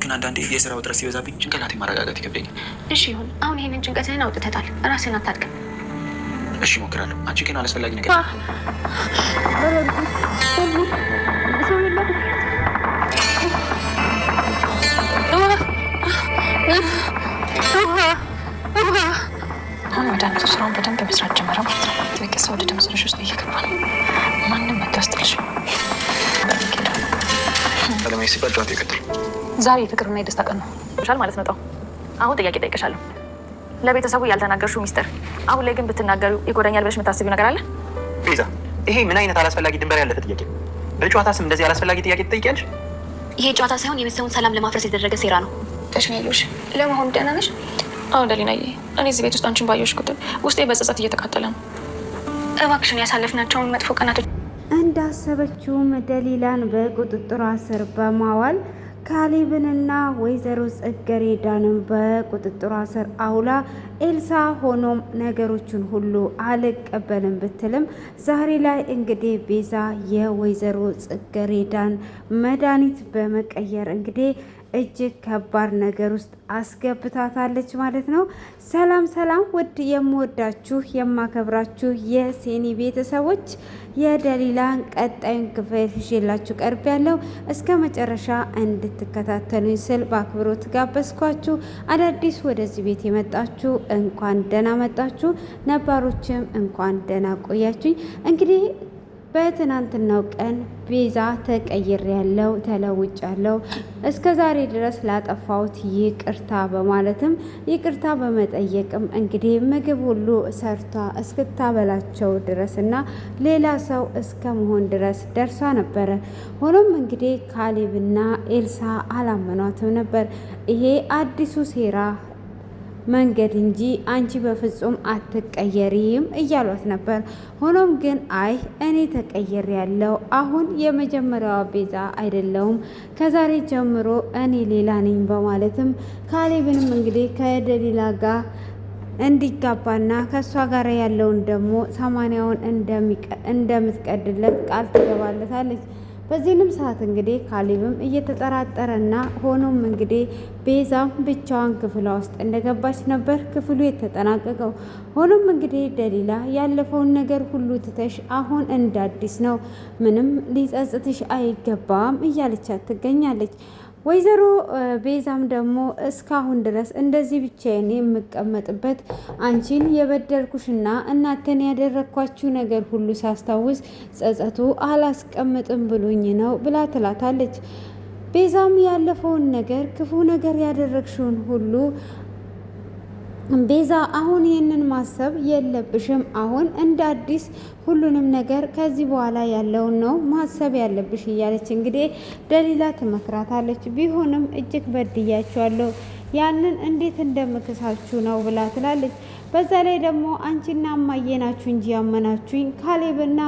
ግን አንዳንዴ የስራው ውጥረት ሲበዛብኝ ጭንቅላቴ ማረጋጋት ይከብደኛል። እሺ ይሁን። አሁን ይሄንን ጭንቀትህን አውጥተታል። ራስህን አታድክም። እሺ እሞክራለሁ። አንቺ ግን አላስፈላጊ ነገር አሁን መድኃኒቱ ስራውን በደንብ መስራት ጀመረ ማለት ነው። በቀሳ ወደ ደም ስርሽ ውስጥ እየገባ ነው። ማንም መታስተልሽ አለማይ ሲባል ጨዋታ ይቀጥል። ዛሬ የፍቅርና የደስታ ቀን ነው ሻል ማለት ነው። አሁን ጥያቄ ጠይቀሻለሁ። ለቤተሰቡ ያልተናገርሽው ሚስጥር አሁን ላይ ግን ብትናገሩ ይጎዳኛል ብለሽ የምታስቢው ነገር አለ? ቤዛ፣ ይሄ ምን አይነት አላስፈላጊ ድንበር ያለፈ ጥያቄ? በጨዋታ ስም እንደዚህ አላስፈላጊ ጥያቄ ትጠይቂያለሽ? ይሄ ጨዋታ ሳይሆን የቤተሰቡን ሰላም ለማፍረስ የተደረገ ሴራ ነው። ተሽኔሎሽ ለመሆኑ ደህና ነሽ? አዎ ደሊናዬ፣ እኔ እዚህ ቤት ውስጥ አንቺን ባየሁሽ ቁጥር ውስጤ በጸጸት እየተቃጠለ ነው። እባክሽን ያሳለፍናቸውን መጥፎ ቀናቶች እንዳሰበችውም ደሊላን በቁጥጥሯ ስር በማዋል ካሌብንና ወይዘሮ ጽጌረዳንም በቁጥጥሯ ስር አውላ ኤልሳ ሆኖም ነገሮችን ሁሉ አልቀበልም ብትልም ዛሬ ላይ እንግዲህ ቤዛ የወይዘሮ ጽጌረዳን መድኃኒት በመቀየር እንግዲህ እጅግ ከባድ ነገር ውስጥ አስገብታታለች ማለት ነው። ሰላም ሰላም! ውድ የምወዳችሁ የማከብራችሁ የሴኒ ቤተሰቦች የደሊላን ቀጣዩን ክፍል ይዤላችሁ ቀርብ ያለው እስከ መጨረሻ እንድትከታተሉኝ ስል በአክብሮት ጋበዝኳችሁ። አዳዲስ ወደዚህ ቤት የመጣችሁ እንኳን ደህና መጣችሁ፣ ነባሮችም እንኳን ደህና ቆያችሁኝ። እንግዲህ በትናንትናው ቀን ቤዛ ተቀይሬያለሁ፣ ተለውጫለሁ፣ እስከ ዛሬ ድረስ ላጠፋሁት ይቅርታ በማለትም ይቅርታ በመጠየቅም እንግዲህ ምግብ ሁሉ ሰርታ እስክታበላቸው ድረስ እና ሌላ ሰው እስከ መሆን ድረስ ደርሷ ነበረ። ሆኖም እንግዲህ ካሌብና ኤልሳ አላመኗትም ነበር። ይሄ አዲሱ ሴራ መንገድ እንጂ አንቺ በፍጹም አትቀየሪም እያሏት ነበር። ሆኖም ግን አይ እኔ ተቀየር ያለው አሁን የመጀመሪያዋ ቤዛ አይደለውም፣ ከዛሬ ጀምሮ እኔ ሌላ ነኝ በማለትም ካሌብንም እንግዲህ ከደሊላ ጋር እንዲጋባና ከእሷ ጋር ያለውን ደግሞ 80ውን እንደምትቀድለት ቃል ትገባለታለች። በዚህንም ሰዓት እንግዲህ ካሌብም እየተጠራጠረና ሆኖም እንግዲህ ቤዛም ብቻዋን ክፍሏ ውስጥ እንደገባች ነበር ክፍሉ የተጠናቀቀው። ሆኖም እንግዲህ ደሊላ ያለፈውን ነገር ሁሉ ትተሽ አሁን እንደ አዲስ ነው፣ ምንም ሊጸጽትሽ አይገባም እያለቻት ትገኛለች። ወይዘሮ ቤዛም ደግሞ እስካሁን ድረስ እንደዚህ ብቻዬን የምቀመጥበት አንቺን የበደልኩሽና እናንተን ያደረግኳችሁ ነገር ሁሉ ሳስታውስ ጸጸቱ አላስቀምጥም ብሎኝ ነው ብላ ትላታለች። ቤዛም ያለፈውን ነገር ክፉ ነገር ያደረግሽውን ሁሉ ቤዛ አሁን ይህንን ማሰብ የለብሽም። አሁን እንደ አዲስ ሁሉንም ነገር ከዚህ በኋላ ያለውን ነው ማሰብ ያለብሽ እያለች እንግዲህ ደሊላ ትመክራታለች። ቢሆንም እጅግ በድያችኋለሁ፣ ያንን እንዴት እንደምክሳችሁ ነው ብላ ትላለች። በዛ ላይ ደግሞ አንቺና እማዬ ናችሁ እንጂ ያመናችሁኝ ካሌብና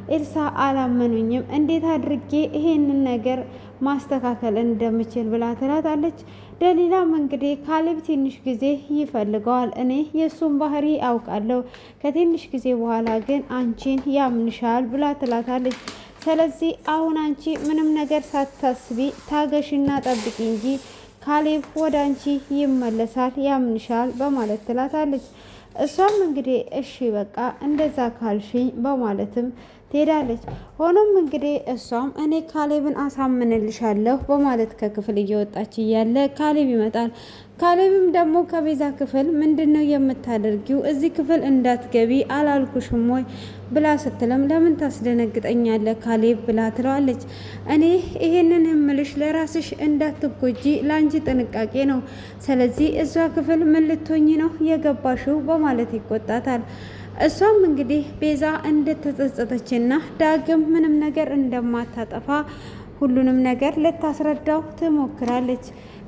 ኤልሳ አላመኑኝም፣ እንዴት አድርጌ ይሄንን ነገር ማስተካከል እንደምችል ብላ ትላታለች። ደሊላም እንግዲህ ካሌብ ትንሽ ጊዜ ይፈልገዋል፣ እኔ የእሱን ባህሪ አውቃለሁ፣ ከትንሽ ጊዜ በኋላ ግን አንቺን ያምንሻል ብላ ትላታለች። ስለዚህ አሁን አንቺ ምንም ነገር ሳታስቢ ታገሽና ጠብቂ እንጂ ካሌብ ወደ አንቺ ይመለሳል፣ ያምንሻል በማለት ትላታለች። እሷም እንግዲህ እሺ በቃ እንደዛ ካልሽኝ በማለትም ትሄዳለች። ሆኖም እንግዲህ እሷም እኔ ካሌብን አሳምንልሻለሁ በማለት ከክፍል እየወጣች እያለ ካሌብ ይመጣል። ካሌብም ደግሞ ከቤዛ ክፍል ምንድን ነው የምታደርጊው? እዚህ ክፍል እንዳትገቢ አላልኩሽም ወይ ብላ ስትለም ለምን ታስደነግጠኛለህ ካሌብ ብላ ትለዋለች። እኔ ይሄንን የምልሽ ለራስሽ እንዳትጎጂ ለአንቺ ጥንቃቄ ነው። ስለዚህ እሷ ክፍል ምን ልትሆኚ ነው የገባሽው በማለት ይቆጣታል። እሷም እንግዲህ ቤዛ እንደተጸጸተችና ዳግም ምንም ነገር እንደማታጠፋ ሁሉንም ነገር ልታስረዳው ትሞክራለች።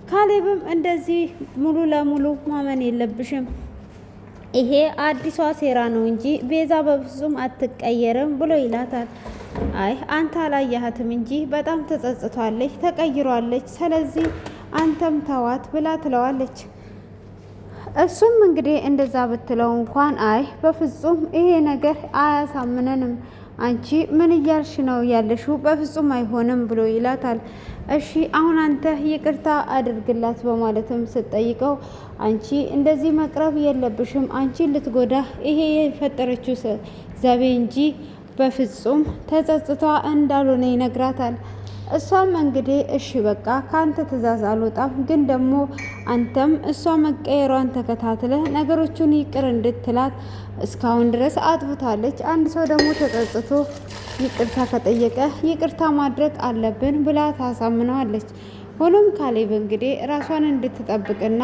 ካሌብም እንደዚህ ሙሉ ለሙሉ ማመን የለብሽም፣ ይሄ አዲሷ ሴራ ነው እንጂ ቤዛ በፍጹም አትቀየርም ብሎ ይላታል። አይ አንተ አላየሃትም እንጂ በጣም ተጸጽቷለች፣ ተቀይሯለች፣ ስለዚህ አንተም ተዋት ብላ ትለዋለች። እሱም እንግዲህ እንደዛ ብትለው እንኳን አይ በፍጹም ይሄ ነገር አያሳምነንም፣ አንቺ ምን እያልሽ ነው ያለሽው? በፍጹም አይሆንም ብሎ ይላታል። እሺ አሁን አንተ ይቅርታ አድርግላት በማለትም ስትጠይቀው አንቺ እንደዚህ መቅረብ የለብሽም፣ አንቺ ልትጎዳ ይሄ የፈጠረችው ዘቤ እንጂ በፍጹም ተጸጽቷ እንዳልሆነ ይነግራታል። እሷም እንግዲህ እሺ በቃ ከአንተ ትዕዛዝ አልወጣም፣ ግን ደግሞ አንተም እሷ መቀየሯን ተከታትለ ነገሮቹን ይቅር እንድትላት እስካሁን ድረስ አጥፍታለች። አንድ ሰው ደግሞ ተጸጽቶ ይቅርታ ከጠየቀ ይቅርታ ማድረግ አለብን ብላ ታሳምነዋለች። ሆኖም ካሌብ እንግዲህ ራሷን እንድትጠብቅና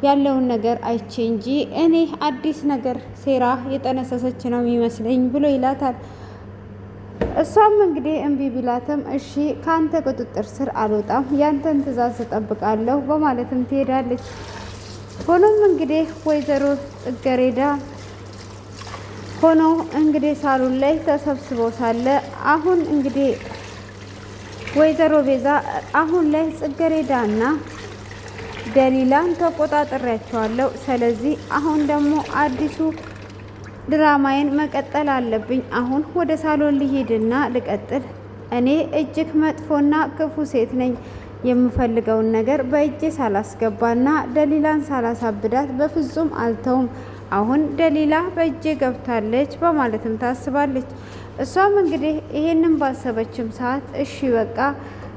ያለውን ነገር አይቼ እንጂ እኔ አዲስ ነገር ሴራ የጠነሰሰች ነው የሚመስለኝ ብሎ ይላታል። እሷም እንግዲህ እምቢ ቢላትም እሺ ከአንተ ቁጥጥር ስር አልወጣም፣ ያንተን ትዕዛዝ እጠብቃለሁ በማለትም ትሄዳለች። ሆኖም እንግዲህ ወይዘሮ ጽጌረዳ ሆኖ እንግዲህ ሳሎን ላይ ተሰብስበው ሳለ አሁን እንግዲህ ወይዘሮ ቤዛ አሁን ላይ ጽጌረዳና ደሊላን ተቆጣጥሬያቸዋለሁ፣ ስለዚህ አሁን ደግሞ አዲሱ ድራማዬን መቀጠል አለብኝ። አሁን ወደ ሳሎን ልሄድና ልቀጥል። እኔ እጅግ መጥፎና ክፉ ሴት ነኝ። የምፈልገውን ነገር በእጄ ሳላስገባና ደሊላን ሳላሳብዳት በፍጹም አልተውም። አሁን ደሊላ በእጄ ገብታለች በማለትም ታስባለች። እሷም እንግዲህ ይሄንን ባሰበችም ሰዓት እሺ በቃ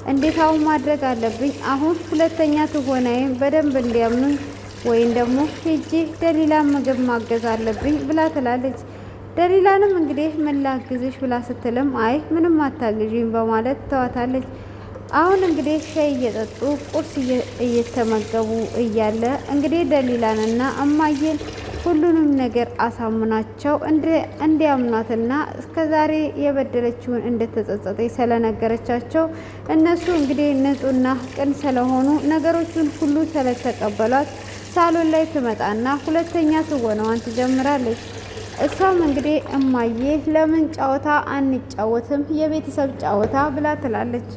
እንዴት አሁን ማድረግ አለብኝ፣ አሁን ሁለተኛ ትወናዬን በደንብ እንዲያምኑኝ ወይም ደግሞ ሄጄ ደሊላን ምግብ ማገዝ አለብኝ ብላ ትላለች። ደሊላንም እንግዲህ ምን ላግዝሽ ብላ ስትልም አይ ምንም አታግዥኝ በማለት ተዋታለች። አሁን እንግዲህ ሻይ እየጠጡ ቁርስ እየተመገቡ እያለ እንግዲህ ደሊላንና እማዬን ሁሉንም ነገር አሳምናቸው እንዲያምኗትና እስከዛሬ የበደለችውን እንደተጸጸተች ስለነገረቻቸው እነሱ እንግዲህ ንጹህና ቅን ስለሆኑ ነገሮችን ሁሉ ስለተቀበሏት ሳሎን ላይ ትመጣና ሁለተኛ ትወናዋን ትጀምራለች። እሷም እንግዲህ እማዬ ለምን ጨዋታ አንጫወትም የቤተሰብ ጨዋታ ብላ ትላለች።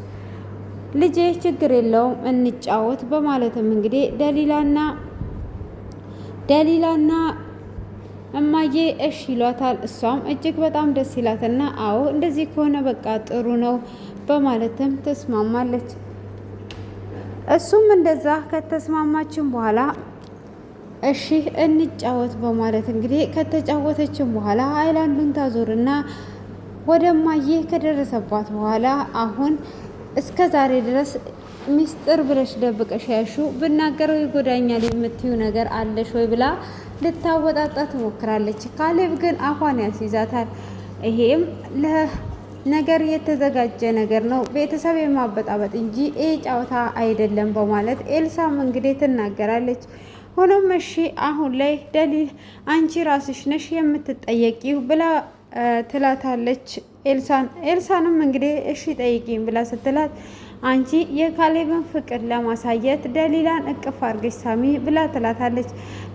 ልጄ ችግር የለውም እንጫወት በማለትም እንግዲህ ደሊላና እማዬ እሺ ይሏታል። እሷም እጅግ በጣም ደስ ይላትና አዎ እንደዚህ ከሆነ በቃ ጥሩ ነው በማለትም ተስማማለች። እሱም እንደዛ ከተስማማችን በኋላ እሺ እንጫወት በማለት እንግዲህ ከተጫወተችን በኋላ አይላንዱን ታዞርና ወደ እማዬ ከደረሰባት በኋላ አሁን እስከ ዛሬ ድረስ ሚስጥር ብለሽ ደብቀሽ ያሹ ብናገረው ይጎዳኛል የምትዩ ነገር አለሽ ወይ ብላ ልታወጣጣ ትሞክራለች። ካሌብ ግን አፏን ያስይዛታል። ይሄም ለነገር የተዘጋጀ ነገር ነው፣ ቤተሰብ የማበጣበጥ እንጂ ይሄ ጨዋታ አይደለም በማለት ኤልሳም እንግዲህ ትናገራለች። ሆኖም እሺ አሁን ላይ ደሊል አንቺ ራስሽ ነሽ የምትጠየቂው ብላ ትላታለች። ኤልሳንም እንግዲህ እሺ ጠይቂኝ ብላ ስትላት አንቺ የካሌብን ፍቅር ለማሳየት ደሊላን እቅፍ አርገሽ ሳሚ ብላ ትላታለች።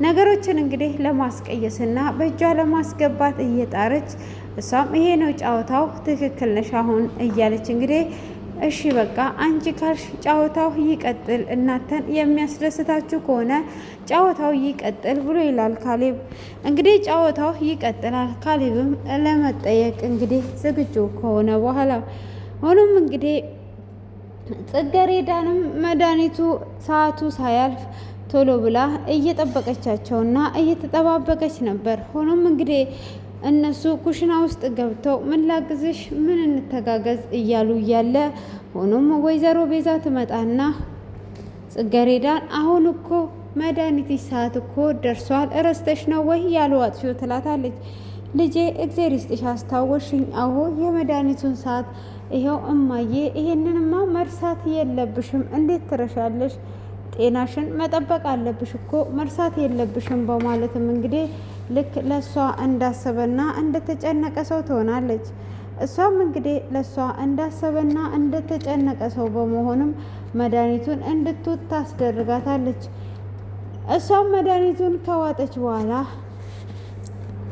ነገሮችን እንግዲህ ለማስቀየስና በእጇ ለማስገባት እየጣረች እሷም ይሄ ነው ጨዋታው፣ ትክክል ነሽ አሁን እያለች እንግዲህ እሺ በቃ አንቺ ካልሽ ጨዋታው ይቀጥል፣ እናንተን የሚያስደስታችሁ ከሆነ ጨዋታው ይቀጥል ብሎ ይላል ካሌብ። እንግዲህ ጨዋታው ይቀጥላል። ካሌብም ለመጠየቅ እንግዲህ ዝግጁ ከሆነ በኋላ ሆኖም እንግዲህ ጽጌረዳንም መድኃኒቱ ሰዓቱ ሳያልፍ ቶሎ ብላ እየጠበቀቻቸውና እየተጠባበቀች ነበር። ሆኖም እንግዲህ እነሱ ኩሽና ውስጥ ገብተው ምን ላግዝሽ፣ ምን እንተጋገዝ እያሉ እያለ ሆኖም ወይዘሮ ቤዛ ትመጣና ጽጌረዳን አሁን እኮ መድኃኒትሽ ሰዓት እኮ ደርሷል፣ እረስተሽ ነው ወይ ያልዋጥሽው ትላታለች። ልጄ እግዜር ይስጥሽ አስታወሽኝ። አዎ የመድኃኒቱን ሰዓት ይኸው እማዬ፣ ይሄንንማ መርሳት የለብሽም። እንዴት ትረሻለሽ? ጤናሽን መጠበቅ አለብሽ እኮ መርሳት የለብሽም በማለትም እንግዲህ ልክ ለሷ እንዳሰበና እንደተጨነቀ ሰው ትሆናለች። እሷም እንግዲህ ለሷ እንዳሰበና እንደተጨነቀ ሰው በመሆንም መድኃኒቱን እንድትውጥ ታስደርጋታለች። እሷም መድኃኒቱን ከዋጠች በኋላ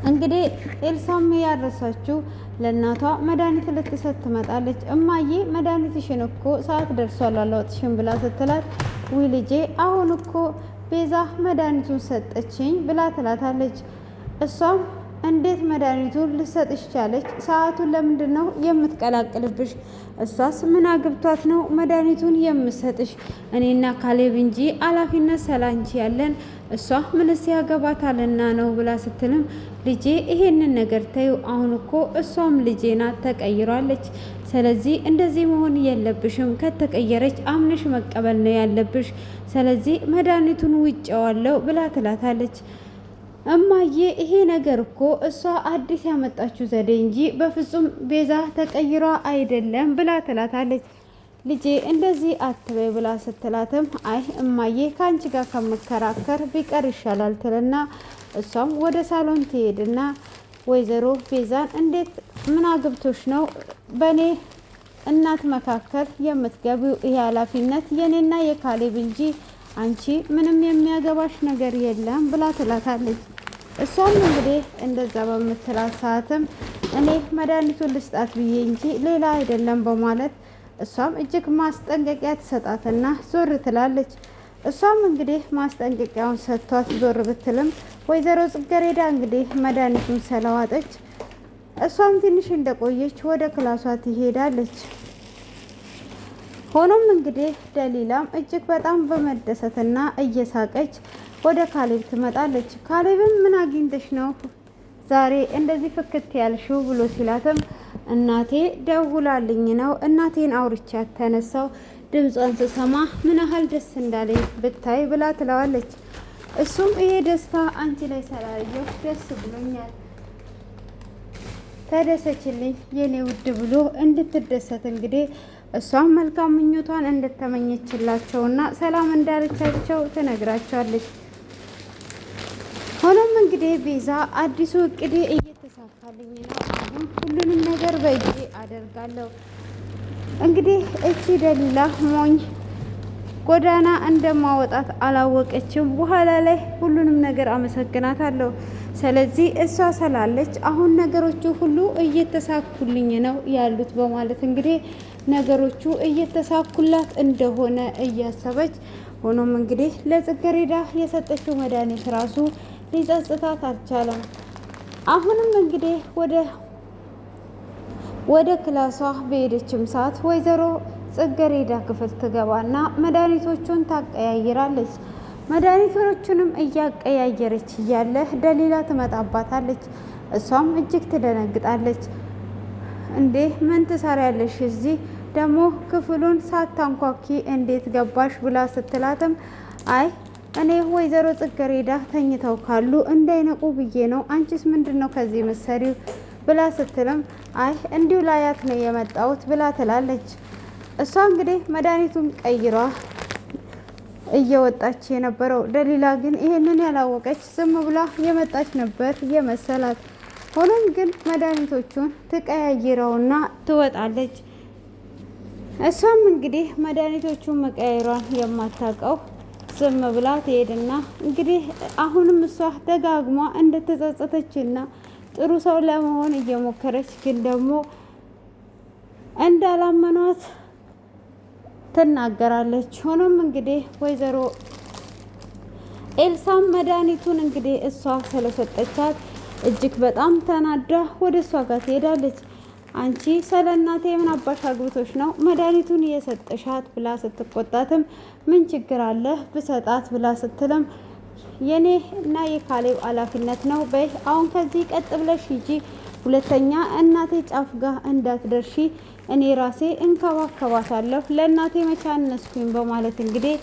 እንግዲህ ኤልሳም ያረሳችው ለእናቷ መድኃኒት ልትሰጥ ትመጣለች። እማዬ መድኃኒትሽን እኮ ሰዓት ደርሷል አላወጥሽም ብላ ስትላት ውይ ልጄ አሁን እኮ ቤዛ መድኃኒቱን ሰጠችኝ ብላ ትላታለች። እሷም እንዴት መድኃኒቱን ልሰጥሽ ቻለች? ሰዓቱን ለምንድን ነው የምትቀላቅልብሽ? እሷስ ምን አግብቷት ነው መድኃኒቱን የምሰጥሽ? እኔና ካሌብ እንጂ ኃላፊነት ሰላንቺ ያለን እሷ ምንስ ያገባታልና ነው ብላ ስትልም ልጄ ይሄንን ነገር ተይው። አሁን እኮ እሷም ልጄ ናት፣ ተቀይሯለች። ስለዚህ እንደዚህ መሆን የለብሽም። ከተቀየረች አምነሽ መቀበል ነው ያለብሽ። ስለዚህ መድኃኒቱን ውጭዋለሁ ብላ ትላታለች። እማዬ ይሄ ነገር እኮ እሷ አዲስ ያመጣችው ዘዴ እንጂ በፍጹም ቤዛ ተቀይሯ አይደለም ብላ ትላታለች። ልጄ እንደዚህ አትበይ ብላ ስትላትም አይ እማዬ ከአንቺ ጋር ከመከራከር ቢቀር ይሻላል ትልና እሷም ወደ ሳሎን ትሄድና ወይዘሮ ቤዛን እንዴት ምን አግብቶሽ ነው በእኔ እናት መካከል የምትገቢው? ይሄ ኃላፊነት የኔና የካሌብ እንጂ አንቺ ምንም የሚያገባሽ ነገር የለም ብላ ትላታለች። እሷም እንግዲህ እንደዛ በምትላት ሰዓትም እኔ መድኃኒቱን ልስጣት ብዬ እንጂ ሌላ አይደለም በማለት እሷም እጅግ ማስጠንቀቂያ ትሰጣትና ዞር ትላለች። እሷም እንግዲህ ማስጠንቀቂያውን ሰጥቷት ዞር ብትልም ወይዘሮ ጽጌረዳ እንግዲህ መድኃኒቱን ስለዋጠች እሷም ትንሽ እንደቆየች ወደ ክላሷ ትሄዳለች። ሆኖም እንግዲህ ደሊላም እጅግ በጣም በመደሰትና እየሳቀች ወደ ካሌብ ትመጣለች። ካሌብም ምን አግኝተሽ ነው ዛሬ እንደዚህ ፍክት ያልሽው ብሎ ሲላትም እናቴ ደውላልኝ ነው፣ እናቴን አውርቻት ተነሳው፣ ድምጿን ስሰማ ምን ያህል ደስ እንዳለኝ ብታይ ብላ ትለዋለች። እሱም ይሄ ደስታ አንቺ ላይ ስላየሁ ደስ ብሎኛል፣ ተደሰችልኝ የኔ ውድ ብሎ እንድትደሰት እንግዲህ እሷም መልካም ምኞቷን እንደተመኘችላቸውና ሰላም እንዳለቻቸው ትነግራቸዋለች። ሆኖም እንግዲህ ቤዛ አዲሱ እቅዴ እየተሳካልኝ ነው፣ አሁን ሁሉንም ነገር በእጄ አደርጋለሁ። እንግዲህ እቺ ደሊላ ሞኝ ጎዳና እንደማወጣት አላወቀችም። በኋላ ላይ ሁሉንም ነገር አመሰግናታለሁ። ስለዚህ እሷ ስላለች አሁን ነገሮቹ ሁሉ እየተሳኩልኝ ነው ያሉት በማለት እንግዲህ ነገሮቹ እየተሳኩላት እንደሆነ እያሰበች ሆኖም እንግዲህ ለጽጌረዳ የሰጠችው መድኃኒት ራሱ ሊጸጽታት አልቻለም። አሁንም እንግዲህ ወደ ክላሷ በሄደችም ሰዓት ወይዘሮ ጽጌረዳ ክፍል ትገባና መድኃኒቶቹን ታቀያይራለች። መድኃኒቶቹንም እያቀያየረች እያለ ደሊላ ትመጣባታለች። እሷም እጅግ ትደነግጣለች። እንዴ ምን ትሰሪያለሽ እዚህ? ደግሞ ክፍሉን ሳታንኳኪ እንዴት ገባሽ? ብላ ስትላትም አይ እኔ ወይዘሮ ጽጌረዳ ተኝተው ካሉ እንዳይነቁ ብዬ ነው። አንቺስ ምንድን ነው ከዚህ መሰሪው? ብላ ስትልም አይ እንዲሁ ላያት ነው የመጣሁት ብላ ትላለች። እሷ እንግዲህ መድኃኒቱን ቀይሯ እየወጣች የነበረው ደሊላ ግን ይሄንን ያላወቀች ዝም ብላ የመጣች ነበር የመሰላት። ሆኖም ግን መድኃኒቶቹን ትቀያይረውና ትወጣለች። እሷም እንግዲህ መድኃኒቶቹን መቀያየሯን የማታውቀው ዝም ብላ ትሄድና እንግዲህ አሁንም እሷ ደጋግማ እንደተጸጸተችና ጥሩ ሰው ለመሆን እየሞከረች ግን ደግሞ እንዳላመኗት ትናገራለች። ሆኖም እንግዲህ ወይዘሮ ኤልሳም መድኃኒቱን እንግዲህ እሷ ስለሰጠቻት እጅግ በጣም ተናዳ ወደ እሷ ጋር ትሄዳለች። አንቺ ስለ እናቴ ምን አባሽ አግብቶች ነው መድኃኒቱን የሰጠሻት? ብላ ስትቆጣትም ምን ችግር አለ ብሰጣት ብላ ስትልም የኔ እና የካሌብ ኃላፊነት ነው። በይ አሁን ከዚህ ቀጥ ብለሽ ሂጂ፣ ሁለተኛ እናቴ ጫፍ ጋር እንዳትደርሺ፣ እኔ ራሴ እንከባከባታለሁ፣ ለእናቴ መቼ አነስኩኝ በማለት እንግዲህ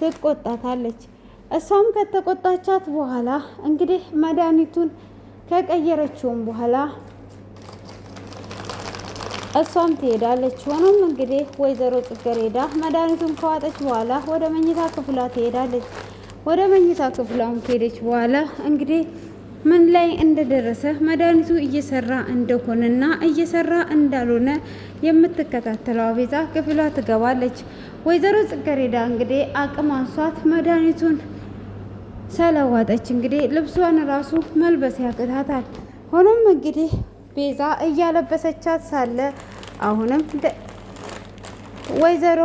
ትቆጣታለች። እሷም ከተቆጣቻት በኋላ እንግዲህ መድኃኒቱን ከቀየረችውም በኋላ እሷም ትሄዳለች። ሆኖም እንግዲህ ወይዘሮ ጽጌረዳ መድኃኒቱን ከዋጠች በኋላ ወደ መኝታ ክፍሏ ትሄዳለች። ወደ መኝታ ክፍሏም ከሄደች በኋላ እንግዲህ ምን ላይ እንደደረሰ መድኃኒቱ እየሰራ እንደሆነና እየሰራ እንዳልሆነ የምትከታተለው ቤዛ ክፍሏ ትገባለች። ወይዘሮ ጽጌረዳ እንግዲህ አቅም አንሷት መድኃኒቱን ስለዋጠች እንግዲህ ልብሷን ራሱ መልበስ ያቅታታል። ሆኖም እንግዲህ ቤዛ እያለበሰቻት ሳለ አሁንም ወይዘሮ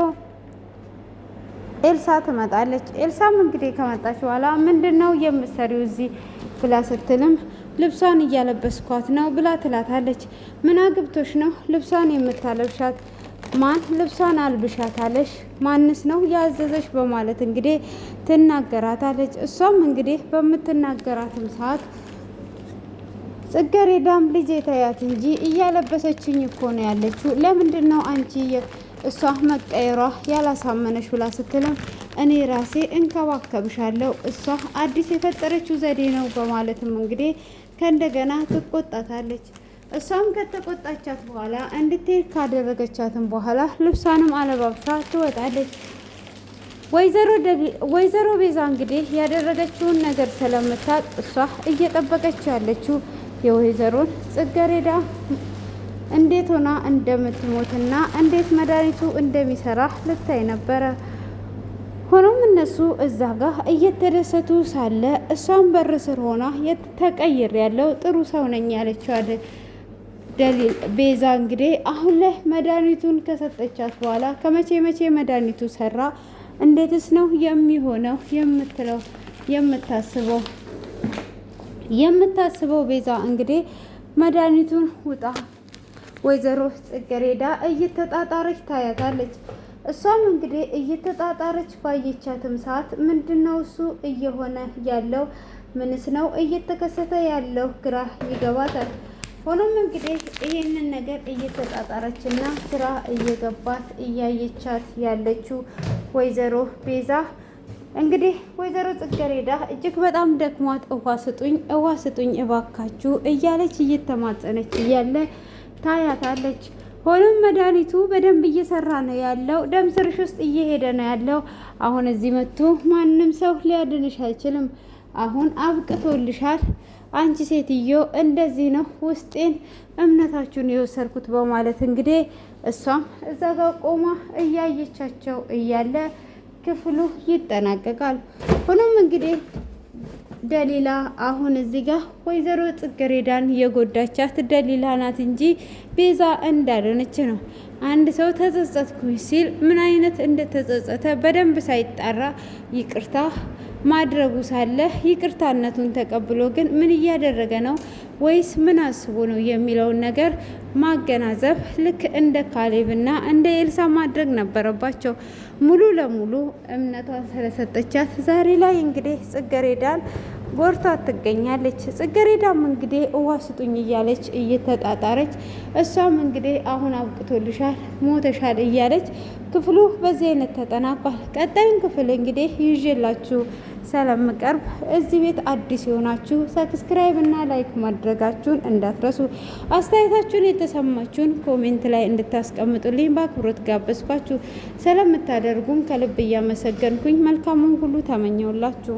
ኤልሳ ትመጣለች። ኤልሳም እንግዲህ ከመጣች በኋላ ምንድነው የምትሰሪው እዚህ ብላ ስትልም ልብሷን እያለበስኳት ነው ብላ ትላታለች። ምን አግብቶሽ ነው ልብሷን የምታለብሻት? ማን ልብሷን አልብሻታለሽ? ማንስ ነው ያዘዘሽ? በማለት እንግዲህ ትናገራታለች። እሷም እንግዲህ በምትናገራትም ሰዓት ጽጌረዳም ልጄ ተያት እንጂ እያለበሰችኝ እኮ ነው ያለችው። ለምንድን ነው አንቺ እሷ መቀየሯ ያላሳመነሽ? ብላ ስትልም እኔ ራሴ እንከባከብሻለሁ፣ እሷ አዲስ የፈጠረችው ዘዴ ነው በማለትም እንግዲህ ከእንደገና ትቆጣታለች። እሷም ከተቆጣቻት በኋላ እንድትሄድ ካደረገቻትም በኋላ ልብሷንም አለባብሳ ትወጣለች። ወይዘሮ ቤዛ እንግዲህ ያደረገችውን ነገር ስለምታውቅ እሷ እየጠበቀች ያለችው የወይዘሮን ጽጌረዳ እንዴት ሆና እንደምትሞትና እንዴት መድኃኒቱ እንደሚሰራ ልታይ ነበረ። ሆኖም እነሱ እዛ ጋር እየተደሰቱ ሳለ እሷን በር ስር ሆና ተቀይር ያለው ጥሩ ሰው ነኝ ያለችዋል ቤዛ እንግዲህ አሁን ላይ መድኃኒቱን ከሰጠቻት በኋላ ከመቼ መቼ መድኃኒቱ ሰራ፣ እንዴትስ ነው የሚሆነው የምታስበው ቤዛ እንግዲህ መድኃኒቱን ውጣ ወይዘሮ ጽጌረዳ እየተጣጣረች ታያታለች። እሷም እንግዲህ እየተጣጣረች ባየቻትም ሰዓት ምንድነው እሱ እየሆነ ያለው? ምንስ ነው እየተከሰተ ያለው? ግራ ይገባታል። ሆኖም እንግዲህ ይሄንን ነገር እየተጣጣረችና ግራ እየገባት እያየቻት ያለችው ወይዘሮ ቤዛ እንግዲህ ወይዘሮ ጽጌረዳ እጅግ በጣም ደክሟት ውሃ ስጡኝ እባካችሁ እያለች እየተማጸነች እያለ ታያታለች። ሆኖም መድኃኒቱ በደንብ እየሰራ ነው ያለው፣ ደም ስርሽ ውስጥ እየሄደ ነው ያለው። አሁን እዚህ መጥቶ ማንም ሰው ሊያድንሽ አይችልም። አሁን አብቅቶልሻል። አንቺ ሴትዮ እንደዚህ ነው ውስጤን እምነታችሁን የወሰድኩት በማለት እንግዲህ እሷም እዛ ጋር ቆማ እያየቻቸው እያለ ክፍሉ ይጠናቀቃል። ሆኖም እንግዲህ ደሊላ አሁን እዚህ ጋር ወይዘሮ ጽጌረዳን የጎዳቻት ደሊላ ናት እንጂ ቤዛ እንዳልሆነች ነው። አንድ ሰው ተጸጸትኩኝ ሲል ምን አይነት እንደተጸጸተ በደንብ ሳይጣራ ይቅርታ ማድረጉ ሳለ ይቅርታነቱን ተቀብሎ ግን ምን እያደረገ ነው ወይስ ምን አስቦ ነው የሚለውን ነገር ማገናዘብ ልክ እንደ ካሌብና እንደ ኤልሳ ማድረግ ነበረባቸው። ሙሉ ለሙሉ እምነቷን ስለሰጠቻት ዛሬ ላይ እንግዲህ ጽጌረዳን ጎርታ ትገኛለች። ጽጌረዳም እንግዲህ ውሃ ስጡኝ እያለች እየተጣጣረች እሷም እንግዲህ አሁን አብቅቶልሻል፣ ሞተሻል እያለች ክፍሉ በዚህ አይነት ተጠናቋል። ቀጣዩን ክፍል እንግዲህ ይዤላችሁ ስለምቀርብ እዚህ ቤት አዲስ የሆናችሁ ሰብስክራይብ እና ላይክ ማድረጋችሁን እንዳትረሱ። አስተያየታችሁን የተሰማችሁን ኮሜንት ላይ እንድታስቀምጡልኝ በአክብሮት ጋበዝኳችሁ። ስለምታደርጉም ከልብ እያመሰገንኩኝ መልካሙን ሁሉ ተመኘውላችሁ።